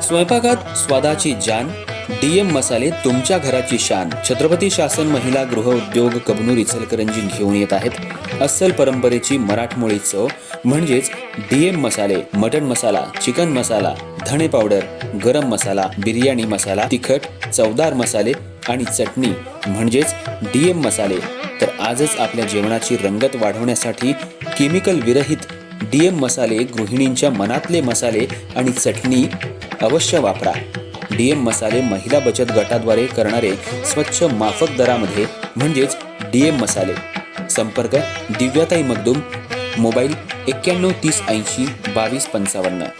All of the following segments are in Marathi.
स्वयंपाकात स्वादाची जान, डीएम मसाले तुमच्या घराची शान. छत्रपती शासन महिला गृह उद्योग कबनूर इचलकरंजी घेऊन येत आहेत अस्सल परंपरेची मराठमोळी चव म्हणजेच डीएम मसाले. मटन मसाला, चिकन मसाला, धणे पावडर, गरम मसाला, बिर्याणी मसाला, तिखट चवदार मसाले आणि चटणी म्हणजेच डीएम मसाले. तर आजच आपल्या जेवणाची रंगत वाढवण्यासाठी केमिकल विरहित डीएम मसाले, गृहिणींच्या मनातले मसाले आणि चटणी अवश्य वापरा. डीएम मसाले महिला बचत गटाद्वारे करणारे स्वच्छ माफक दरामध्ये म्हणजेच डीएम मसाले. संपर्क दिव्याताई मगदूम, मोबाईल 91 30 80 22 55.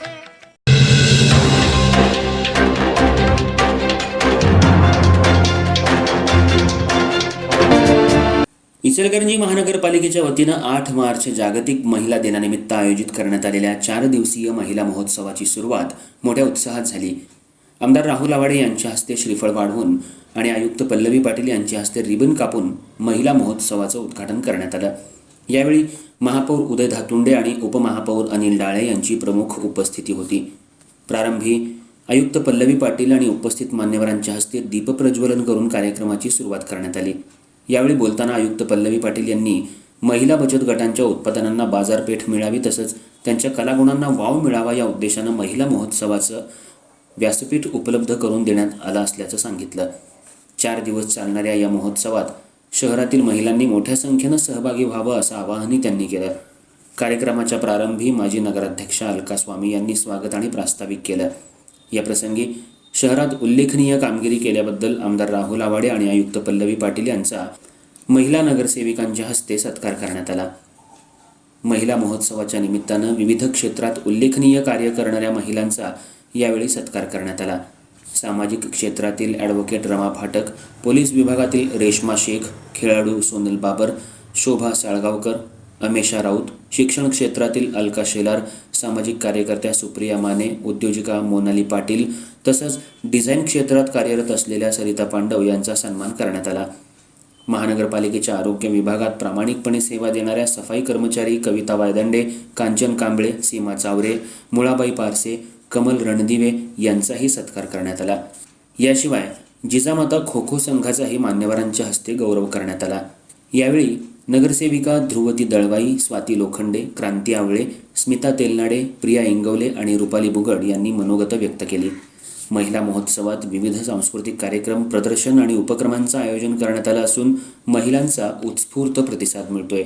इचलकरंजी महानगरपालिकेच्या वतीनं 8 मार्च जागतिक महिला दिनानिमित्त आयोजित करण्यात आलेल्या 4 दिवसीय महिला महोत्सवाची सुरुवात मोठ्या उत्साहात झाली. आमदार राहुल आवाडे यांच्या हस्ते श्रीफळ वाढवून आणि आयुक्त पल्लवी पाटील यांच्या हस्ते रिबन कापून महिला महोत्सवाचं उद्घाटन करण्यात आलं. यावेळी महापौर उदय धातुंडे आणि उपमहापौर अनिल डाळे यांची प्रमुख उपस्थिती होती. प्रारंभी आयुक्त पल्लवी पाटील आणि उपस्थित मान्यवरांच्या हस्ते दीपप्रज्वलन करून कार्यक्रमाची सुरुवात करण्यात आली. यावेळी बोलताना आयुक्त पल्लवी पाटील यांनी महिला बचत गटांच्या उत्पादनांना बाजारपेठ मिळावी तसंच त्यांच्या कलागुणांना वाव मिळावा या उद्देशानं महिला महोत्सवाचं व्यासपीठ उपलब्ध करून देण्यात आलं असल्याचं सांगितलं. 4 दिवस चालणाऱ्या या महोत्सवात शहरातील महिलांनी मोठ्या संख्येनं सहभागी व्हावं असं आवाहनही त्यांनी केलं. कार्यक्रमाच्या प्रारंभी माजी नगराध्यक्षा अलका स्वामी यांनी स्वागत आणि प्रास्ताविक केलं. या प्रसंगी शहरात उल्लेखनीय कामगिरी केल्याबद्दल आमदार राहुल आवाडे आणि आयुक्त पल्लवी पाटील यांचा महिला नगरसेविकांच्या हस्ते सत्कार करण्यात आला. महिला महोत्सवाच्या निमित्तानं विविध क्षेत्रात उल्लेखनीय कार्य करणाऱ्या महिलांचा यावेळी सत्कार करण्यात आला. सामाजिक क्षेत्रातील ॲडव्होकेट रमा फाटक, पोलीस विभागातील रेश्मा शेख, खेळाडू सोनल बाबर, शोभा साळगावकर, अमेशा राऊत, शिक्षण क्षेत्रातील अलका शेलार, सामाजिक कार्यकर्त्या सुप्रिया माने, उद्योजिका मोनाली पाटील तसंच डिझाईन क्षेत्रात कार्यरत असलेल्या सरिता पांडव यांचा सन्मान करण्यात आला. महानगरपालिकेच्या आरोग्य विभागात प्रामाणिकपणे सेवा देणाऱ्या सफाई कर्मचारी कविता वायदंडे, कांचन कांबळे, सीमा चावरे, मुळाबाई पारसे, कमल रणदिवे यांचाही सत्कार करण्यात आला. याशिवाय जिजामाता खो खो संघाचाही मान्यवरांच्या हस्ते गौरव करण्यात आला. यावेळी नगरसेविका ध्रुवती दळवाई, स्वाती लोखंडे, क्रांती आवळे, स्मिता तेलनाडे, प्रिया इंगवले आणि रुपाली बुगड यांनी मनोगत व्यक्त केली. महिला महोत्सवात विविध सांस्कृतिक कार्यक्रम, प्रदर्शन आणि उपक्रमांचं आयोजन करण्यात आलं असून महिलांचा उत्स्फूर्त प्रतिसाद मिळतोय.